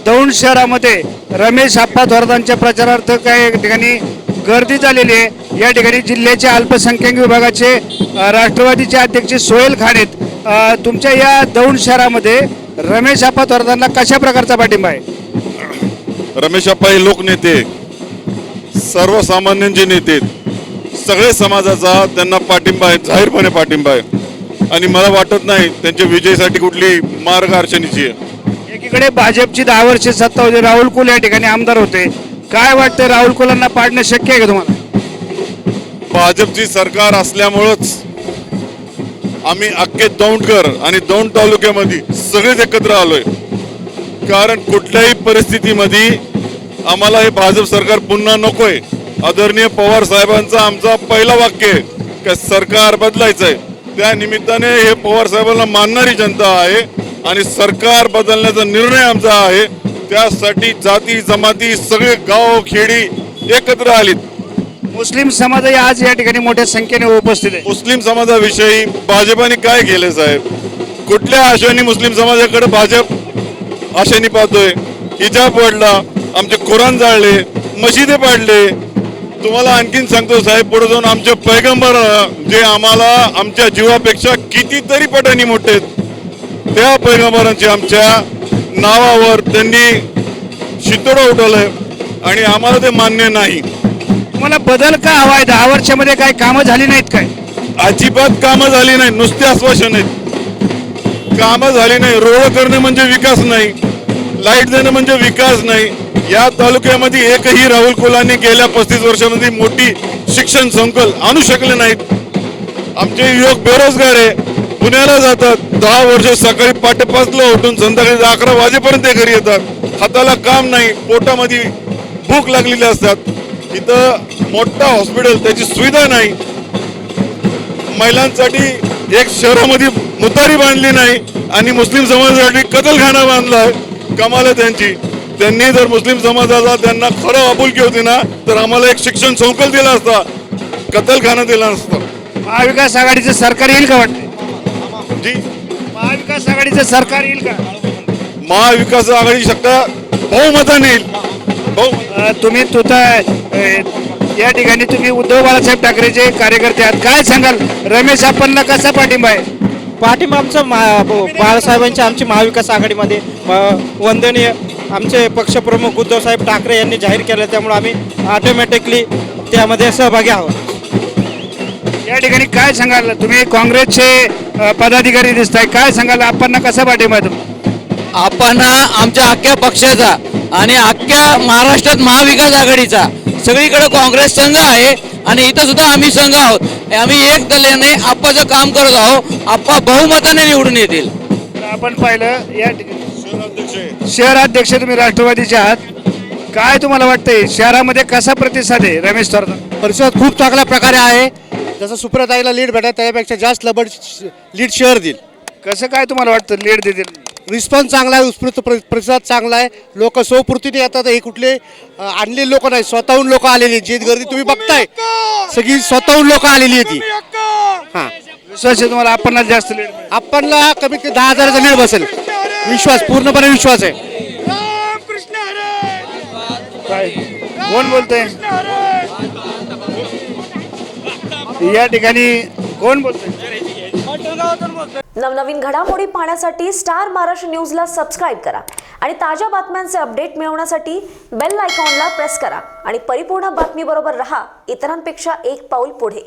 दौंड शहरामध्ये रमेश आप्पा थोरातांच्या प्रचारार्थ काही ठिकाणी गर्दी झालेली आहे। या ठिकाणी जिल्ह्याचे अल्पसंख्याक विभागाचे राष्ट्रवादीचे अध्यक्ष सोहेल खान आहेत। तुमच्या या दौंड शहरामध्ये रमेश आप्पा थोरातांना कशा प्रकारचा पाठिंबा आहे? रमेश आप्पा हे लोकनेते, सर्वसामान्यांचे नेते, सगळे समाजाचा त्यांना पाठिंबा आहे, जाहीरपणे पाठिंबा आहे आणि मला वाटत नाही त्यांच्या विजयासाठी कुठली मार्ग अडचणीची आहे। एकीकडे भाजपची 10 वर्षे सत्ता होती, राहुल कुल या ठिकाणी आमदार होते, काय वाटतं राहुल कुलांना पाडणं शक्य आहे का तुम्हाला? भाजपची सरकार असल्यामुळंच आम्ही अख्खे दौंडकर आणि दौंड तालुक्यामध्ये सगळेच एकत्र आलोय, कारण कुठल्याही परिस्थितीमध्ये आम्हाला हे भाजप सरकार पुन्हा नकोय। आदरणीय पवार साहेबांचा आमचा पहिला वाक्य आहे की सरकार बदलायचं आहे, त्या निमित्ताने हे पवार साहेबांना मानणारी जनता आहे आणि सरकार बदलण्याचा निर्णय आमचा आहे। त्यासाठी जाती जमाती सगळे गाव खेडी एकत्र आलीत। मुस्लिम समाज आज या ठिकाणी मोठ्या संख्येने उपस्थित आहे। मुस्लिम समाजाविषयी भाजपाने काय केले साहेब? कुठल्या आशेने मुस्लिम समाजाकडे भाजप आशेने पाहतोय? हिजाब वाढला, आमचे कुराण जाळले, मशिदे पाडले। तुम्हाला आणखीन सांगतो साहेब, पुढे जाऊन आमचे पैगंबर जे आम्हाला आमच्या जीवापेक्षा कितीतरी पटांनी मोठे आहेत, त्या पैगंबरांची आमच्या नावावर त्यांनी शितोडा उठवलंय आणि आम्हाला ते मान्य नाही। तुम्हाला बदल का हवा आहे? 10 वर्षामध्ये काही कामं झाली नाहीत काय? अजिबात कामं झाली नाही, नुसते आश्वासन आहेत, कामं झाली नाही। रोड करणे म्हणजे विकास नाही, लाईट देणं म्हणजे विकास नाही। या तालुक्यामध्ये एकही राहुल कुलांनी गेल्या 35 वर्षामध्ये मोठी शिक्षण संकुल आणू शकले नाहीत। आमचे युवक बेरोजगार आहे, पुण्याला जातात, 10 वर्ष सकाळी 5:30 उठून संध्याकाळी 11 वाजेपर्यंत ते घरी येतात, हाताला काम नाही, पोटामध्ये भूक लागलेली असतात। इथं मोठा हॉस्पिटल त्याची सुविधा नाही, महिलांसाठी एक शहरामध्ये मुतारी बांधली नाही आणि मुस्लिम समाजासाठी कतलखाना बांधलाय। कमाल आहे त्यांनी जर मुस्लिम समाजाला त्यांना खरं आपुलकी होती ना तर आम्हाला एक शिक्षण संकुल दिला असता, कतलखाना दिला असता। महाविकास आघाडीचं सरकार येईल का वाटतं जी? महाविकास आघाडीचं सरकार येईल का? महाविकास आघाडी सत्ता बहुमताने येईल। तुम्ही या ठिकाणी तुम्ही उद्धव बाळासाहेब ठाकरेचे कार्यकर्ते आहात, काय सांगाल? रमेश आप्पांना कसा पाठिंबा आहे? पाठिंबा आमचा बाळासाहेबांच्या आमची महाविकास आघाडीमध्ये वंदनीय आमचे पक्षप्रमुख उद्धवसाहेब ठाकरे यांनी जाहीर केलं, त्यामुळे आम्ही ऑटोमॅटिकली त्यामध्ये सहभागी आहोत। या ठिकाणी काय सांगाल? तुम्ही काँग्रेसचे पदाधिकारी दिसताय, काय सांगाल? आप्पांना कसा पाठिंबा आहे तुम्हाला? आप्पांना आमच्या अख्ख्या पक्षाचा आणि अख्ख्या महाराष्ट्रात महाविकास आघाडीचा सगळीकडे काँग्रेस संघ आहे आणि इथं सुद्धा आम्ही संघ आहोत। आम्ही एक दलेने आप्पाचं काम करत आहोत, आप्पा बहुमताने निवडून येतील। आपण पाहिलं या ठिकाणी शहराध्यक्ष तुम्ही राष्ट्रवादीचे आहात, काय तुम्हाला वाटतंय शहरामध्ये कसा प्रतिसाद आहे रमेश थोरात? परिसरात खूप चांगल्या प्रकारे आहे, जसं सुप्रताईला लीड भेटत त्यापेक्षा जास्त लीड शहर देईल। कसं काय तुम्हाला वाटतं लीड देतील? रिस्पॉन्स चांगला आहे, उत्स्फूर्त प्रतिसाद चांगला आहे, लोक स्वपूर्तीने येतात। हे कुठले आणलेले लोक नाही, स्वतःहून लोक आलेली, जी गर्दी तुम्ही बघताय सगळी स्वतःहून लोक आलेली आहे ती। हां, विश्वास आहे तुम्हाला आपणला जास्त लीड? आपणला कमीत कमी 10,000चा लीड बसेल, विश्वास, पूर्णपणे विश्वास आहे। काय कोण बोलतोय या ठिकाणी? कोण बोलतोय? नवनवीन घडामोडी पाहण्यासाठी स्टार महाराष्ट्र न्यूजला सबस्क्राईब करा आणि ताज्या बातम्यांचे अपडेट मिळवण्यासाठी बेल आयकॉनला प्रेस करा आणि परिपूर्ण बातमीबरोबर रहा, इतरांपेक्षा एक पाऊल पुढे।